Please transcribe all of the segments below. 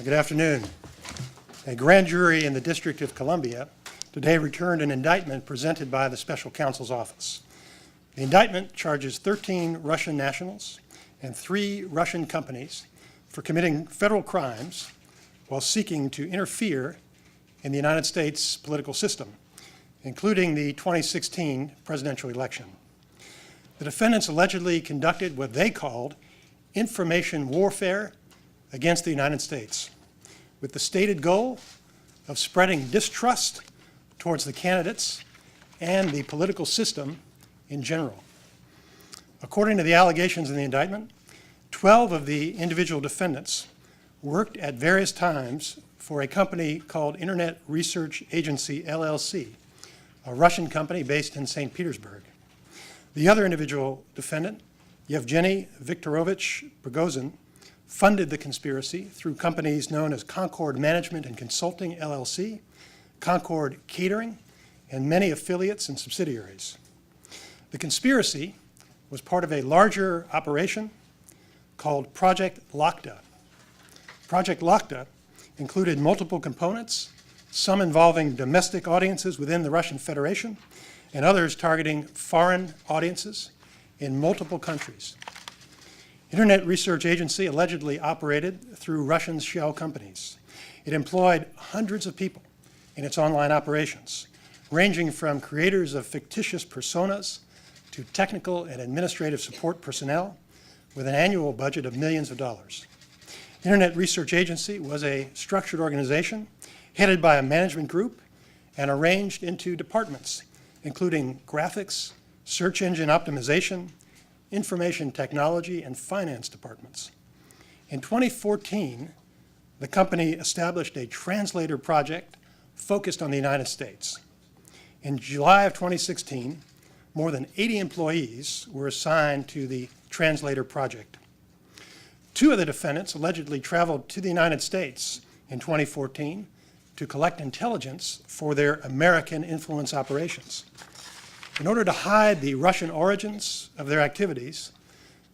Good afternoon. A grand jury in the District of Columbia today returned an indictment presented by the Special Counsel's Office. The indictment charges 13 Russian nationals and 3 Russian companies for committing federal crimes while seeking to interfere in the United States political system, including the 2016 presidential election. The defendants allegedly conducted what they called information warfare against the United States, with the stated goal of spreading distrust towards the candidates and the political system in general. According to the allegations in the indictment, 12 of the individual defendants worked at various times for a company called Internet Research Agency, LLC, a Russian company based in St. Petersburg. The other individual defendant, Yevgeny Viktorovich Prigozhin, funded the conspiracy through companies known as Concord Management and Consulting, LLC, Concord Catering, and many affiliates and subsidiaries. The conspiracy was part of a larger operation called Project Lakta. Project Lakta included multiple components, some involving domestic audiences within the Russian Federation, and others targeting foreign audiences in multiple countries. Internet Research Agency allegedly operated through Russian shell companies. It employed hundreds of people in its online operations, ranging from creators of fictitious personas to technical and administrative support personnel, with an annual budget of millions of dollars. Internet Research Agency was a structured organization headed by a management group and arranged into departments, including graphics, search engine optimization, information technology, and finance departments. In 2014, the company established a translator project focused on the United States. In July of 2016, more than 80 employees were assigned to the translator project. 2 of the defendants allegedly traveled to the United States in 2014 to collect intelligence for their American influence operations. In order to hide the Russian origins of their activities,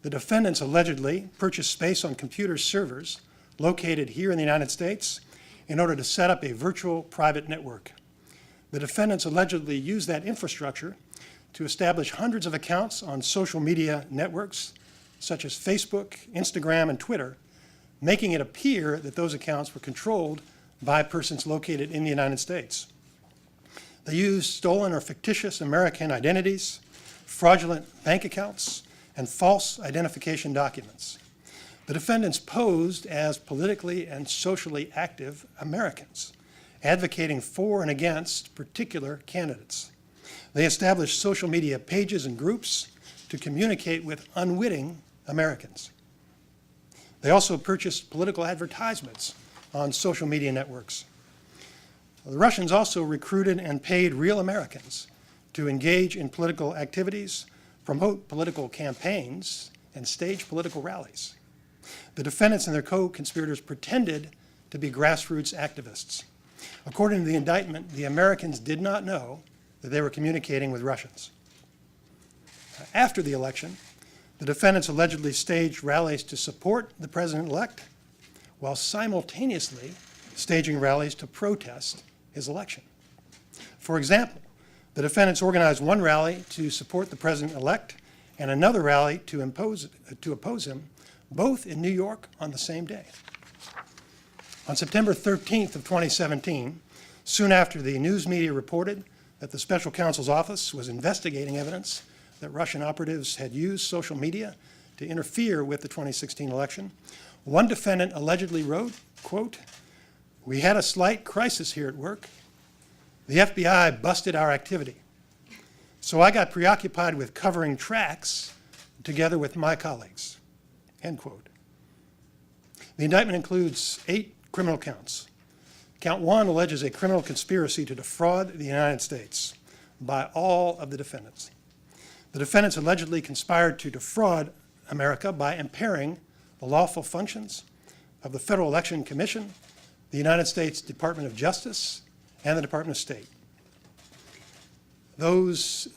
the defendants allegedly purchased space on computer servers located here in the United States in order to set up a virtual private network. The defendants allegedly used that infrastructure to establish hundreds of accounts on social media networks such as Facebook, Instagram, and Twitter, making it appear that those accounts were controlled by persons located in the United States. They used stolen or fictitious American identities, fraudulent bank accounts, and false identification documents. The defendants posed as politically and socially active Americans, advocating for and against particular candidates. They established social media pages and groups to communicate with unwitting Americans. They also purchased political advertisements on social media networks. The Russians also recruited and paid real Americans to engage in political activities, promote political campaigns, and stage political rallies. The defendants and their co-conspirators pretended to be grassroots activists. According to the indictment, the Americans did not know that they were communicating with Russians. After the election, the defendants allegedly staged rallies to support the president-elect while simultaneously staging rallies to protest his election. For example, the defendants organized one rally to support the president-elect and another rally to oppose him, both in New York on the same day. On September 13th of 2017, soon after the news media reported that the Special Counsel's Office was investigating evidence that Russian operatives had used social media to interfere with the 2016 election, one defendant allegedly wrote, quote, "We had a slight crisis here at work. The FBI busted our activity. So I got preoccupied with covering tracks together with my colleagues," end quote. The indictment includes 8 criminal counts. Count 1 alleges a criminal conspiracy to defraud the United States by all of the defendants. The defendants allegedly conspired to defraud America by impairing the lawful functions of the Federal Election Commission, the United States Department of Justice, and the Department of State. Those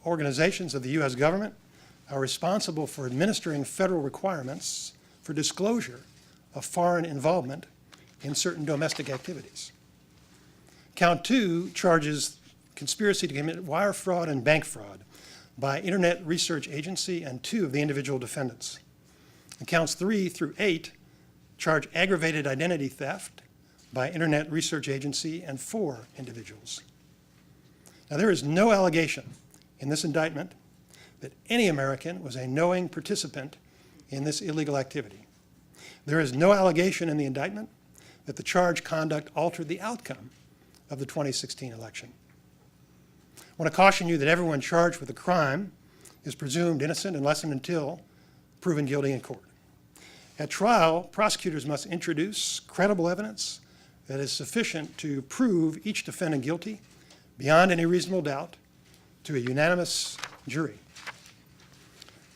organizations of the U.S. government are responsible for administering federal requirements for disclosure of foreign involvement in certain domestic activities. Count 2 charges conspiracy to commit wire fraud and bank fraud by Internet Research Agency and 2 of the individual defendants. And counts 3 through 8 charge aggravated identity theft by Internet Research Agency and 4 individuals. Now, there is no allegation in this indictment that any American was a knowing participant in this illegal activity. There is no allegation in the indictment that the charged conduct altered the outcome of the 2016 election. I want to caution you that everyone charged with a crime is presumed innocent unless and until proven guilty in court. At trial, prosecutors must introduce credible evidence that is sufficient to prove each defendant guilty beyond any reasonable doubt to a unanimous jury.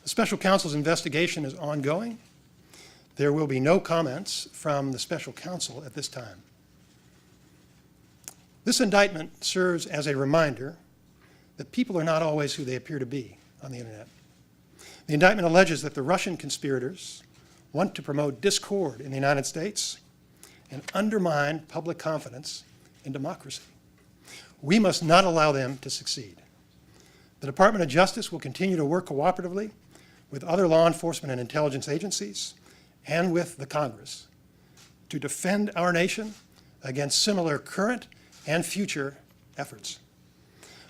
The special counsel's investigation is ongoing. There will be no comments from the special counsel at this time. This indictment serves as a reminder that people are not always who they appear to be on the internet. The indictment alleges that the Russian conspirators want to promote discord in the United States and undermine public confidence in democracy. We must not allow them to succeed. The Department of Justice will continue to work cooperatively with other law enforcement and intelligence agencies and with the Congress to defend our nation against similar current and future efforts.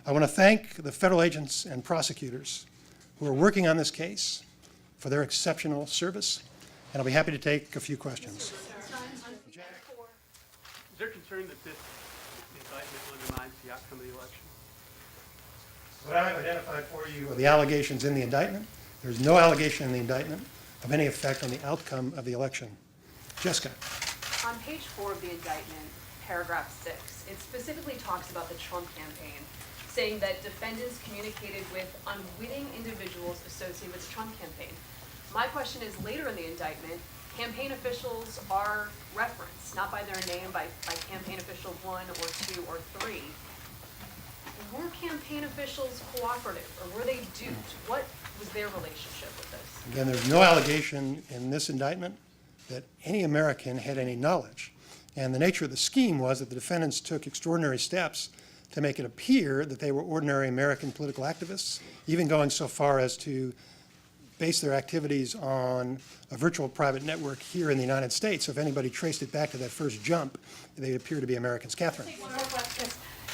I want to thank the federal agents and prosecutors who are working on this case for their exceptional service, and I'll be happy to take a few questions. Is there concern that this indictment undermines the outcome of the election? What I've identified for you are the allegations in the indictment. There's no allegation in the indictment of any effect on the outcome of the election. Jessica. On page 4 of the indictment, paragraph 6, it specifically talks about the Trump campaign, saying that defendants communicated with unwitting individuals associated with the Trump campaign. My question is, later in the indictment, campaign officials are referenced, not by their name, by campaign official 1 or 2 or 3. Were campaign officials cooperative, or were they duped? What was their relationship with this? Again, there's no allegation in this indictment that any American had any knowledge. And the nature of the scheme was that the defendants took extraordinary steps to make it appear that they were ordinary American political activists, even going so far as to base their activities on a virtual private network here in the United States. So if anybody traced it back to that first jump, they appear to be Americans. Catherine. Take one more question.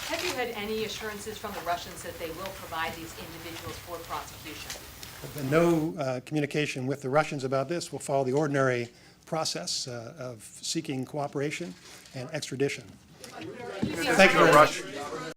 Have you had any assurances from the Russians that they will provide these individuals for prosecution? There's been no communication with the Russians about this. We'll follow the ordinary process of seeking cooperation and extradition. Thank you very much.